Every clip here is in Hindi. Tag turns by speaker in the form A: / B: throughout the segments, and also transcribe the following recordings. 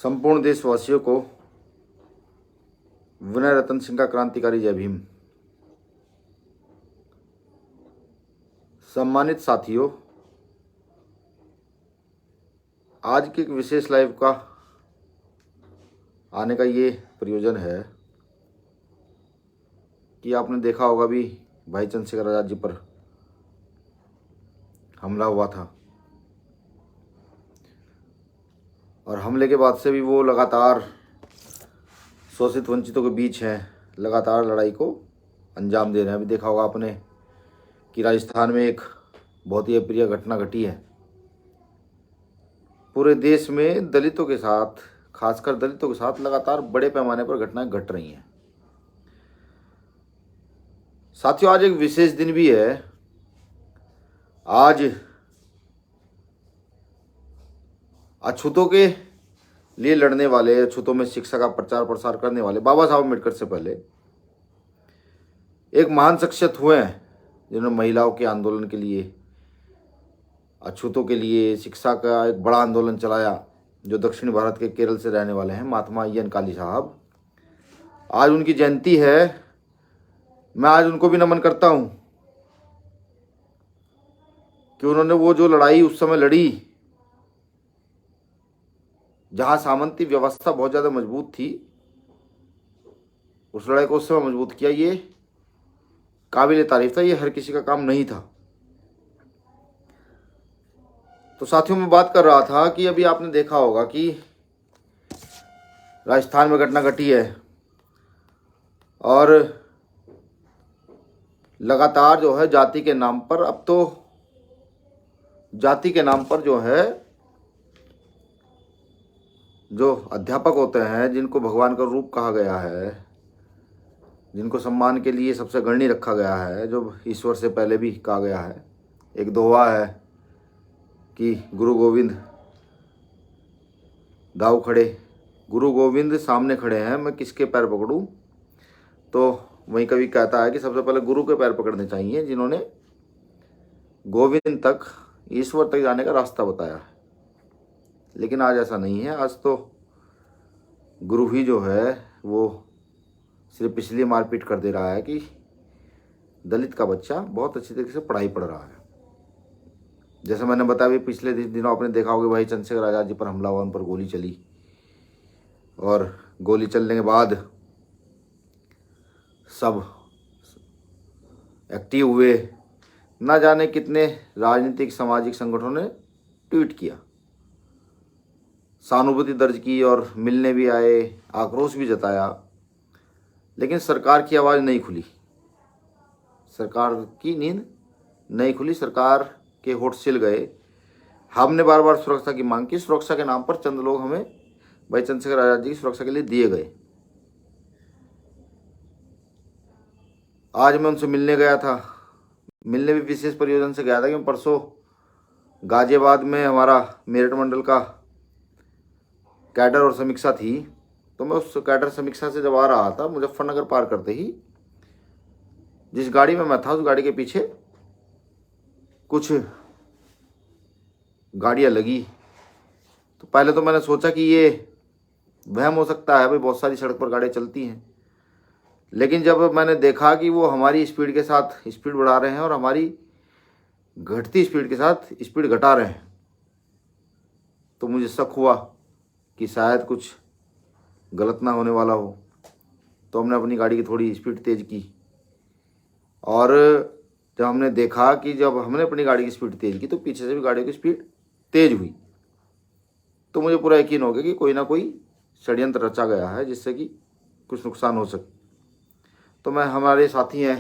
A: संपूर्ण देशवासियों को विनय रतन सिंह का क्रांतिकारी जय भीम। सम्मानित साथियों, आज की एक विशेष लाइव का आने का ये प्रयोजन है कि आपने देखा होगा भी भाई चंद्रशेखर आजाद जी पर हमला हुआ था और हमले के बाद से भी वो लगातार शोषित वंचितों के बीच हैं, लगातार लड़ाई को अंजाम दे रहे हैं। अभी देखा होगा आपने कि राजस्थान में एक बहुत ही अप्रिय घटना घटी है। पूरे देश में दलितों के साथ, खासकर दलितों के साथ लगातार बड़े पैमाने पर घटनाएं घट रही हैं। साथियों, आज एक विशेष दिन भी है। आज अछूतों के लिए लड़ने वाले, अछूतों में शिक्षा का प्रचार प्रसार करने वाले बाबा साहब अम्बेडकर से पहले एक महान शख्सियत हुए हैं जिन्होंने महिलाओं के आंदोलन के लिए, अछूतों के लिए शिक्षा का एक बड़ा आंदोलन चलाया, जो दक्षिण भारत के केरल से रहने वाले हैं, महात्मा अय्यन काली साहब। आज उनकी जयंती है। मैं आज उनको भी नमन करता हूं कि उन्होंने वो जो लड़ाई उस समय लड़ी, जहां सामंती व्यवस्था बहुत ज़्यादा मजबूत थी, उस लड़ाई को उस समय मजबूत किया। ये काबिल तारीफ था, ये हर किसी का काम नहीं था। तो साथियों, मैं बात कर रहा था कि अभी आपने देखा होगा कि राजस्थान में घटना घटी है और लगातार जो है जाति के नाम पर, अब तो जाति के नाम पर जो है, जो अध्यापक होते हैं, जिनको भगवान का रूप कहा गया है, जिनको सम्मान के लिए सबसे गणनीय रखा गया है, जो ईश्वर से पहले भी कहा गया है। एक दोहा है कि गुरु गोविंद दाव खड़े, गुरु गोविंद सामने खड़े हैं, मैं किसके पैर पकड़ूं। तो वही कवि कहता है कि सबसे पहले गुरु के पैर पकड़ने चाहिए, जिन्होंने गोविंद तक, ईश्वर तक जाने का रास्ता बताया है। लेकिन आज ऐसा नहीं है। आज तो गुरु ही जो है वो सिर्फ इसलिए मारपीट कर दे रहा है कि दलित का बच्चा बहुत अच्छी तरीके से पढ़ाई पढ़ रहा है। जैसे मैंने बताया, भी पिछले दिनों आपने देखा होगा भाई चंद्रशेखर आजाद जी पर हमला हुआ, उन पर गोली चली और गोली चलने के बाद सब एक्टिव हुए। ना जाने कितने राजनीतिक सामाजिक संगठनों ने ट्वीट किया, सहानुभूति दर्ज की और मिलने भी आए, आक्रोश भी जताया। लेकिन सरकार की आवाज़ नहीं खुली, सरकार की नींद नहीं खुली, सरकार के होठ सिल गए। हमने बार बार सुरक्षा की मांग की, सुरक्षा के नाम पर चंद लोग हमें भाई चंद्रशेखर आजाद जी की सुरक्षा के लिए दिए गए। आज मैं उनसे मिलने गया था, मिलने भी विशेष प्रयोजन से गया था कि परसों गाजियाबाद में हमारा मेरठ मंडल का कैडर और समीक्षा थी। तो मैं उस कैडर समीक्षा से जब आ रहा था, मुजफ्फरनगर पार करते ही जिस गाड़ी में मैं था, उस गाड़ी के पीछे कुछ गाड़ियां लगी। तो पहले तो मैंने सोचा कि ये वहम हो सकता है, भाई बहुत सारी सड़क पर गाड़ियां चलती हैं। लेकिन जब मैंने देखा कि वो हमारी स्पीड के साथ स्पीड बढ़ा रहे हैं और हमारी घटती स्पीड के साथ स्पीड घटा रहे हैं, तो मुझे शक हुआ कि शायद कुछ गलत ना होने वाला हो। तो हमने अपनी गाड़ी की थोड़ी स्पीड तेज़ की और जब हमने देखा कि जब हमने अपनी गाड़ी की स्पीड तेज़ की तो पीछे से भी गाड़ी की स्पीड तेज़ हुई, तो मुझे पूरा यकीन हो गया कि कोई ना कोई षड्यंत्र रचा गया है जिससे कि कुछ नुकसान हो सके। तो मैं, हमारे साथी हैं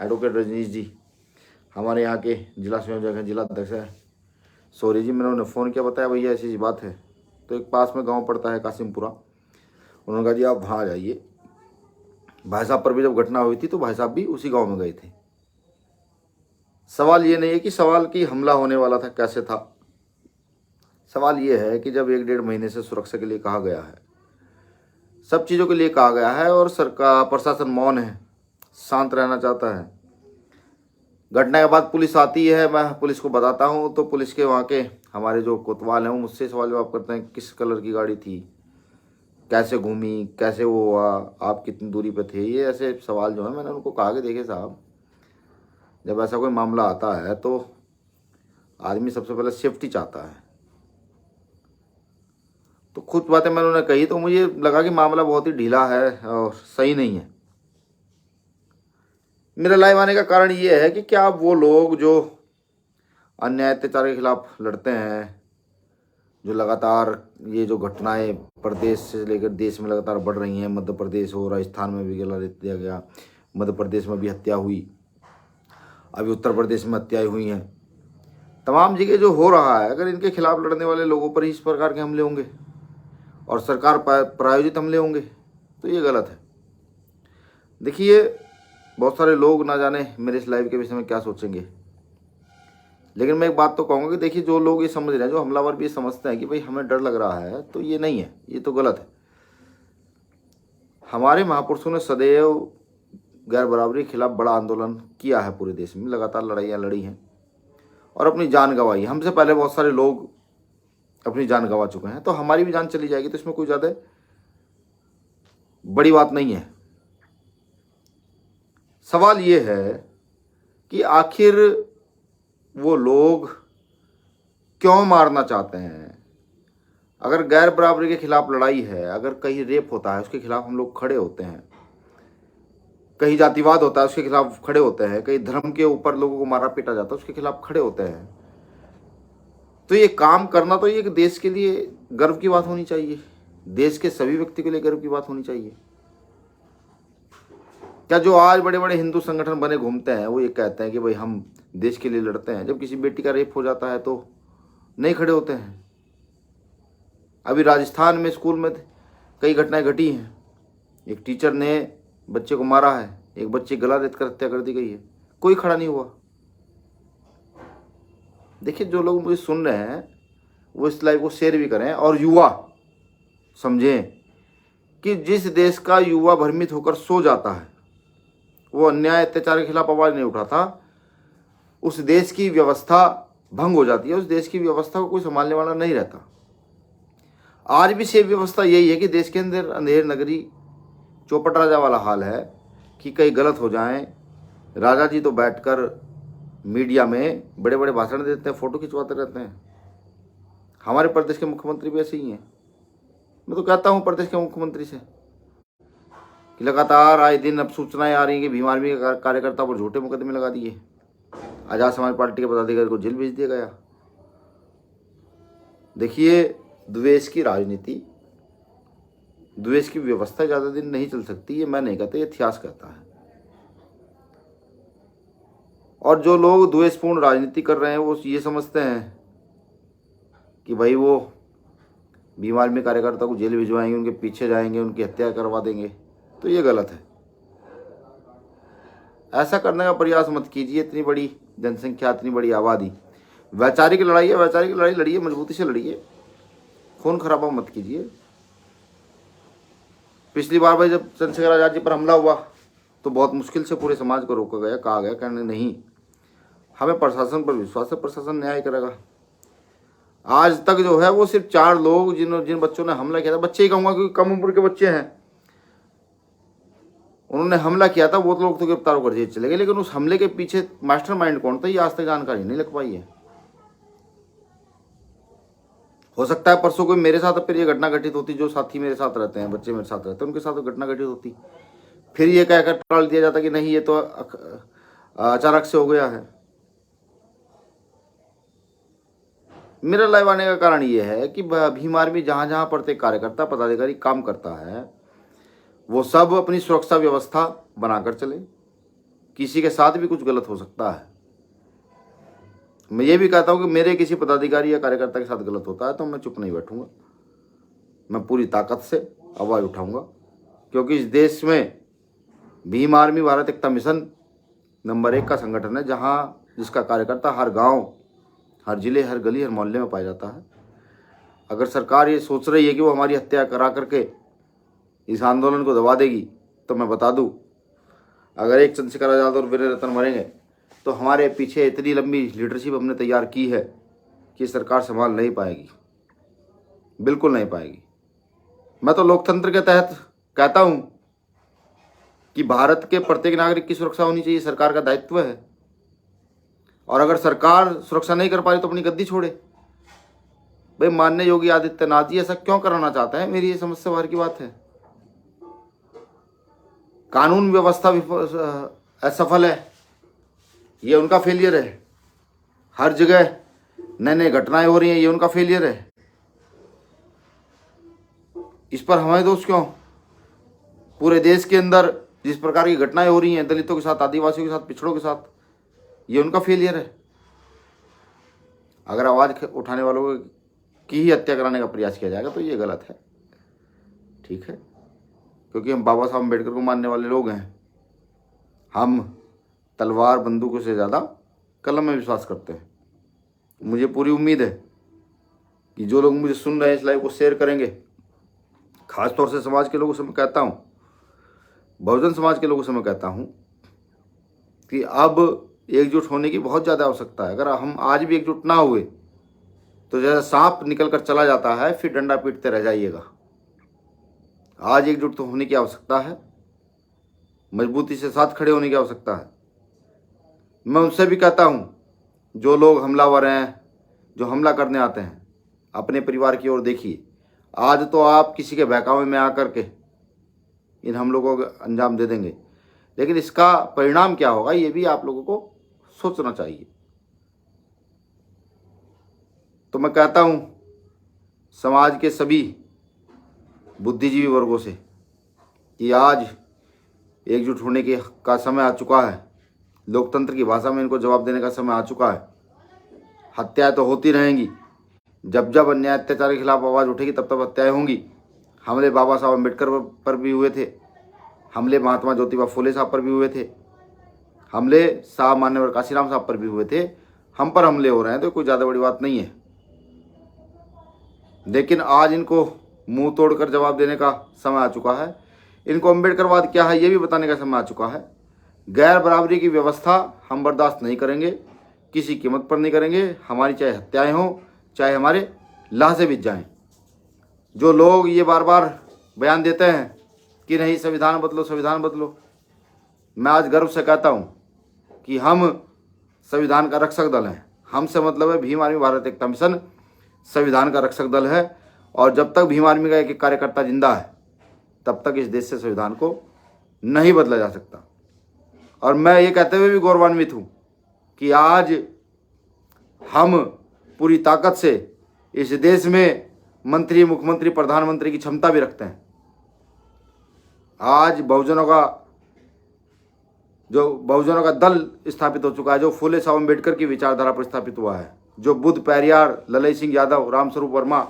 A: एडवोकेट रजनीश जी, हमारे यहाँ के जिला संयोजक हैं, जिला अध्यक्ष हैं सौरी जी। मैंने उन्हें फ़ोन किया, बताया भैया ऐसी बात है। तो एक पास में गांव पड़ता है कासिमपुरा, उन्होंने कहा जी आप वहाँ आ जाइए। भाई साहब पर भी जब घटना हुई थी तो भाई साहब भी उसी गांव में गए थे। सवाल ये नहीं है कि सवाल की हमला होने वाला था कैसे था, सवाल ये है कि जब 1-1.5 महीने से सुरक्षा के लिए कहा गया है, सब चीज़ों के लिए कहा गया है और सरकार, प्रशासन मौन है, शांत रहना चाहता है। घटना के बाद पुलिस आती है, मैं पुलिस को बताता हूँ तो पुलिस के वहाँ के हमारे जो कोतवाल हैं वो मुझसे सवाल जवाब करते हैं किस कलर की गाड़ी थी, कैसे घूमी, कैसे वो हुआ, आप कितनी दूरी पे थे, ये ऐसे सवाल जो है मैंने उनको कहा कि देखिए साहब, जब ऐसा कोई मामला आता है तो आदमी सबसे पहले सेफ्टी चाहता है। तो खुद बातें मैंने उन्हें कही तो मुझे लगा कि मामला बहुत ही ढीला है और सही नहीं है। मेरा लाइव आने का कारण ये है कि क्या वो लोग जो अन्याय अत्याचार के खिलाफ लड़ते हैं, जो लगातार ये जो घटनाएं प्रदेश से लेकर देश में लगातार बढ़ रही हैं, मध्य प्रदेश हो, राजस्थान में भी गिला दिया गया, मध्य प्रदेश में भी हत्या हुई, अभी उत्तर प्रदेश में हत्याएं हुई हैं, तमाम जगह जो हो रहा है, अगर इनके खिलाफ लड़ने वाले लोगों पर ही इस प्रकार के हमले होंगे और सरकार प्रायोजित हमले होंगे तो ये गलत है। देखिए, बहुत सारे लोग ना जाने मेरे इस लाइव के विषय में क्या सोचेंगे, लेकिन मैं एक बात तो कहूँगा कि देखिए, जो लोग ये समझ रहे हैं, जो हमलावर भी ये समझते हैं कि भाई हमें डर लग रहा है, तो ये नहीं है, ये तो गलत है। हमारे महापुरुषों ने सदैव गैर बराबरी के खिलाफ बड़ा आंदोलन किया है, पूरे देश में लगातार लड़ाइयाँ लड़ी हैं और अपनी जान गंवाई। हमसे पहले बहुत सारे लोग अपनी जान गंवा चुके हैं, तो हमारी भी जान चली जाएगी तो इसमें कोई ज़्यादा बड़ी बात नहीं है। सवाल ये है कि आखिर वो लोग क्यों मारना चाहते हैं। अगर गैर बराबरी के खिलाफ लड़ाई है, अगर कहीं रेप होता है उसके खिलाफ हम लोग खड़े होते हैं, कहीं जातिवाद होता है उसके खिलाफ खड़े होते हैं, कहीं धर्म के ऊपर लोगों को मारा पीटा जाता है उसके खिलाफ खड़े होते हैं, तो ये काम करना तो ये देश के लिए गर्व की बात होनी चाहिए, देश के सभी व्यक्ति के लिए गर्व की बात होनी चाहिए। क्या जो आज बड़े बड़े हिंदू संगठन बने घूमते हैं वो ये कहते हैं कि भाई हम देश के लिए लड़ते हैं, जब किसी बेटी का रेप हो जाता है तो नहीं खड़े होते हैं। अभी राजस्थान में स्कूल में कई घटनाएं घटी हैं, एक टीचर ने बच्चे को मारा है, एक बच्चे गला रेतकर हत्या कर दी गई है, कोई खड़ा नहीं हुआ। देखिए, जो लोग मुझे सुन रहे हैं वो इस लाइव को शेयर भी करें और युवा समझें कि जिस देश का युवा भ्रमित होकर सो जाता है, वो अन्याय अत्याचार के खिलाफ आवाज नहीं उठाता, उस देश की व्यवस्था भंग हो जाती है, उस देश की व्यवस्था को कोई संभालने वाला नहीं रहता। आज भी सेम व्यवस्था यही है कि देश के अंदर अंधेर नगरी चौपट राजा वाला हाल है कि कहीं गलत हो जाए, राजा जी तो बैठकर मीडिया में बड़े बड़े भाषण देते हैं, फोटो खिंचवाते रहते हैं। हमारे प्रदेश के मुख्यमंत्री भी ऐसे ही हैं। मैं तो कहता हूँ प्रदेश के मुख्यमंत्री से कि लगातार आए दिन अब सूचनाएं आ रही हैं कि भीम आर्मी के कार्यकर्ता पर झूठे मुकदमे लगा दिए, आजाद समाज पार्टी के पदाधिकारी को जेल भेज दिया गया। देखिए, द्वेष की राजनीति, द्वेष की व्यवस्था ज़्यादा दिन नहीं चल सकती, ये मैं नहीं कहता, ये इतिहास कहता है। और जो लोग द्वेषपूर्ण राजनीति कर रहे हैं वो ये समझते हैं कि भाई वो भीम आर्मी कार्यकर्ता को जेल भिजवाएंगे, उनके पीछे जाएंगे, उनकी हत्या करवा देंगे, तो ये गलत है। ऐसा करने का प्रयास मत कीजिए। इतनी बड़ी जनसंख्या, इतनी बड़ी आबादी, वैचारिक लड़ाई है, वैचारिक लड़ाई लड़िए, मजबूती से लड़िए, खून खराबा मत कीजिए। पिछली बार भाई जब चंद्रशेखर आजाद जी पर हमला हुआ तो बहुत मुश्किल से पूरे समाज को रोका गया, कहा गया कहने नहीं, हमें प्रशासन पर विश्वास है, प्रशासन न्याय करेगा। आज तक जो है वो सिर्फ 4 लोग जिन बच्चों ने हमला किया था, बच्चे ही कहूँगा क्योंकि कम उम्र के बच्चे हैं, उन्होंने हमला किया था, वो लोग तो गिरफ्तार होकर जेल चले गए, लेकिन उस हमले के पीछे मास्टरमाइंड कौन था ये आज तक जानकारी नहीं लग पाई है। हो सकता है परसों कोई मेरे साथ फिर ये घटना घटित होती, जो साथी मेरे साथ रहते हैं, बच्चे मेरे साथ रहते हैं, उनके साथ घटना घटित होती, फिर ये कहकर टाल दिया जाता कि नहीं ये तो अचानक से हो गया है। मेरा लाइव आने का कारण ये है कि भीम आर्मी जहाँ जहाँ प्रत्येक कार्यकर्ता पदाधिकारी काम करता है वो सब अपनी सुरक्षा व्यवस्था बनाकर चले, किसी के साथ भी कुछ गलत हो सकता है। मैं ये भी कहता हूँ कि मेरे किसी पदाधिकारी या कार्यकर्ता के साथ गलत होता है तो मैं चुप नहीं बैठूंगा, मैं पूरी ताकत से आवाज़ उठाऊंगा, क्योंकि इस देश में भीम आर्मी भारत एकता मिशन नंबर 1 का संगठन है, जहाँ जिसका कार्यकर्ता हर गांव, हर जिले, हर गली, हर मोहल्ले में पाया जाता है। अगर सरकार ये सोच रही है कि वो हमारी हत्या करा करके इस आंदोलन को दबा देगी, तो मैं बता दूं, अगर एक चंद्रशेखर आजाद और वीर रतन मरेंगे तो हमारे पीछे इतनी लंबी लीडरशिप हमने तैयार की है कि सरकार संभाल नहीं पाएगी, बिल्कुल नहीं पाएगी। मैं तो लोकतंत्र के तहत कहता हूं कि भारत के प्रत्येक नागरिक की सुरक्षा होनी चाहिए, सरकार का दायित्व है। और अगर सरकार सुरक्षा नहीं कर पा रही तो अपनी गद्दी छोड़े। भाई माननीय योगी आदित्यनाथ जी ऐसा क्यों कराना चाहते हैं, मेरी ये समझ से बाहर की बात है। कानून व्यवस्था असफल है, ये उनका फेलियर है। हर जगह नई नई घटनाएं हो रही हैं, ये उनका फेलियर है। इस पर हमें दोष क्यों? पूरे देश के अंदर जिस प्रकार की घटनाएं हो रही हैं दलितों के साथ, आदिवासियों के साथ, पिछड़ों के साथ, ये उनका फेलियर है। अगर आवाज उठाने वालों की ही हत्या कराने का प्रयास किया जाएगा तो ये गलत है, ठीक है? क्योंकि हम बाबा साहब अम्बेडकर को मानने वाले लोग हैं। हम तलवार बंदूकों से ज़्यादा कलम में विश्वास करते हैं। मुझे पूरी उम्मीद है कि जो लोग मुझे सुन रहे हैं इस लाइव को शेयर करेंगे। खासतौर से समाज के लोगों से मैं कहता हूँ, बहुजन समाज के लोगों से मैं कहता हूँ कि अब एकजुट होने की बहुत ज़्यादा आवश्यकता है। अगर हम आज भी एकजुट ना हुए तो जैसे सांप निकल कर चला जाता है फिर डंडा पीटते रह जाइएगा। आज एकजुट तो होने की आवश्यकता है, मजबूती से साथ खड़े होने की आवश्यकता है। मैं उनसे भी कहता हूँ जो लोग हमलावर हैं, जो हमला करने आते हैं, अपने परिवार की ओर देखिए। आज तो आप किसी के बहकावे में आकर के इन हमलों को अंजाम दे देंगे, लेकिन इसका परिणाम क्या होगा ये भी आप लोगों को सोचना चाहिए। तो मैं कहता हूं समाज के सभी बुद्धिजीवी वर्गों से कि आज एकजुट होने का समय आ चुका है। लोकतंत्र की भाषा में इनको जवाब देने का समय आ चुका है। हत्याएं तो होती रहेंगी, जब जब अन्याय अत्याचार के खिलाफ आवाज़ उठेगी तब तब हत्याएं होंगी। हमले बाबा साहब अम्बेडकर पर भी हुए थे, हमले महात्मा ज्योतिबा फुले साहब पर भी हुए थे, हमले साहब मान्यवर काशीराम साहब पर भी हुए थे। हम पर हमले हो रहे हैं तो कोई ज़्यादा बड़ी बात नहीं है, लेकिन आज इनको मुंह तोड़कर जवाब देने का समय आ चुका है। इनको अम्बेडकरवाद क्या है ये भी बताने का समय आ चुका है। गैर बराबरी की व्यवस्था हम बर्दाश्त नहीं करेंगे, किसी कीमत पर नहीं करेंगे। हमारी चाहे हत्याएं हों, चाहे हमारे लाशें बिछ जाएं। जो लोग ये बार बार बयान देते हैं कि नहीं संविधान बदलो, संविधान बदलो, मैं आज गर्व से कहता हूं कि हम संविधान का रक्षक दल हैं। हमसे मतलब है भीम आर्मी भारत एकता मिशन संविधान का रक्षक दल है। और जब तक भीम आर्मी का एक कार्यकर्ता जिंदा है तब तक इस देश से संविधान को नहीं बदला जा सकता। और मैं ये कहते हुए भी गौरवान्वित हूँ कि आज हम पूरी ताकत से इस देश में मंत्री, मुख्यमंत्री, प्रधानमंत्री की क्षमता भी रखते हैं। आज बहुजनों का दल स्थापित हो चुका है, जो फुले साहब अम्बेडकर की विचारधारा पर स्थापित हुआ है, जो बुद्ध पेरियार, ललई सिंह यादव, रामस्वरूप वर्मा,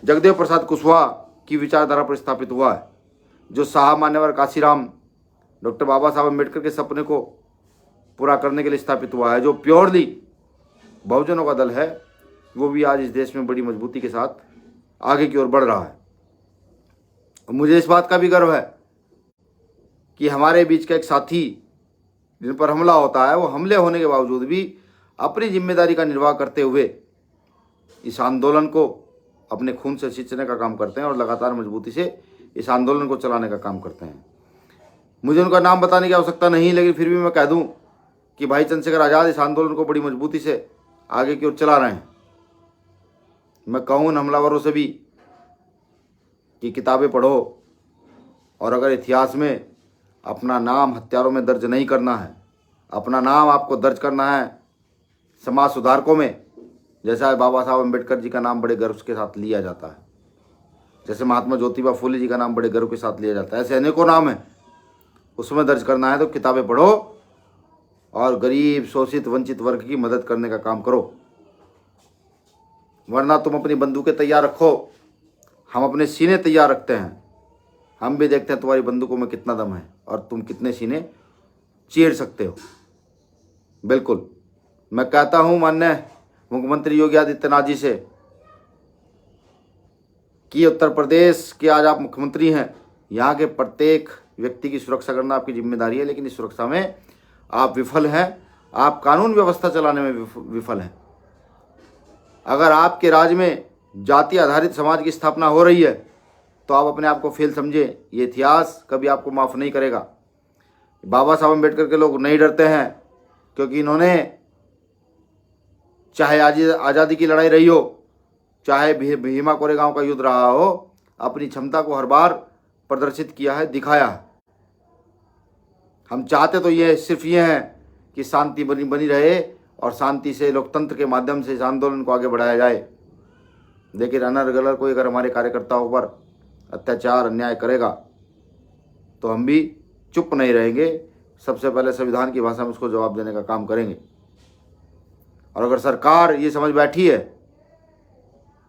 A: जगदेव प्रसाद कुशवाहा की विचारधारा पर स्थापित हुआ है, जो साहब मान्यवर काशीराम, डॉक्टर बाबा साहब अम्बेडकर के सपने को पूरा करने के लिए स्थापित हुआ है, जो प्योरली बहुजनों का दल है, वो भी आज इस देश में बड़ी मजबूती के साथ आगे की ओर बढ़ रहा है। मुझे इस बात का भी गर्व है कि हमारे बीच का एक साथी जिन पर हमला होता है वो हमले होने के बावजूद भी अपनी जिम्मेदारी का निर्वाह करते हुए इस आंदोलन को अपने खून से सींचने का काम करते हैं और लगातार मजबूती से इस आंदोलन को चलाने का काम करते हैं। मुझे उनका नाम बताने की आवश्यकता नहीं, लेकिन फिर भी मैं कह दूं कि भाई चंद्रशेखर आज़ाद इस आंदोलन को बड़ी मजबूती से आगे की ओर चला रहे हैं। मैं कहूँ उन हमलावरों से भी कि किताबें पढ़ो, और अगर इतिहास में अपना नाम हत्यारों में दर्ज नहीं करना है, अपना नाम आपको दर्ज करना है समाज सुधारकों में, जैसा बाबा साहब अम्बेडकर जी का नाम बड़े गर्व के साथ लिया जाता है, जैसे महात्मा ज्योतिबा फुले जी का नाम बड़े गर्व के साथ लिया जाता है, ऐसे अनेकों नाम हैं, उसमें दर्ज करना है तो किताबें पढ़ो और गरीब, शोषित, वंचित वर्ग की मदद करने का काम करो। वरना तुम अपनी बंदूकें तैयार रखो, हम अपने सीने तैयार रखते हैं, हम भी देखते हैं तुम्हारी बंदूकों में कितना दम है और तुम कितने सीने चीर सकते हो। बिल्कुल, मैं कहता हूं माननीय मुख्यमंत्री योगी आदित्यनाथ जी से कि उत्तर प्रदेश के आज आप मुख्यमंत्री हैं, यहाँ के प्रत्येक व्यक्ति की सुरक्षा करना आपकी जिम्मेदारी है, लेकिन इस सुरक्षा में आप विफल हैं, आप कानून व्यवस्था चलाने में विफल हैं। अगर आपके राज्य में जाति आधारित समाज की स्थापना हो रही है तो आप अपने आप को फेल समझे। ये इतिहास कभी आपको माफ़ नहीं करेगा। बाबा साहब अम्बेडकर के लोग नहीं डरते हैं, क्योंकि इन्होंने चाहे आज़ादी की लड़ाई रही हो, चाहे भीमा कोरेगांव का युद्ध रहा हो, अपनी क्षमता को हर बार प्रदर्शित किया है, दिखाया है। हम चाहते तो ये सिर्फ ये हैं कि शांति बनी रहे और शांति से लोकतंत्र के माध्यम से इस आंदोलन को आगे बढ़ाया जाए। लेकिन अनर्गलर कोई अगर हमारे कार्यकर्ताओं पर अत्याचार अन्याय करेगा तो हम भी चुप नहीं रहेंगे। सबसे पहले संविधान की भाषा में उसको जवाब देने का काम करेंगे। और अगर सरकार ये समझ बैठी है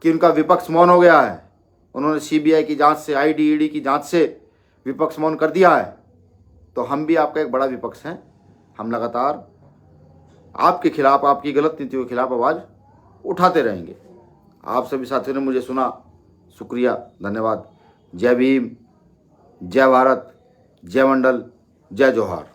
A: कि उनका विपक्ष मौन हो गया है, उन्होंने सीबीआई की जांच से, ईडी की जांच से विपक्ष मौन कर दिया है, तो हम भी आपका एक बड़ा विपक्ष हैं। हम लगातार आपके खिलाफ, आपकी गलत नीतियों के खिलाफ आवाज़ उठाते रहेंगे। आप सभी साथियों ने मुझे सुना, शुक्रिया, धन्यवाद। जय भीम, जय भारत, जय मंडल, जय जोहार।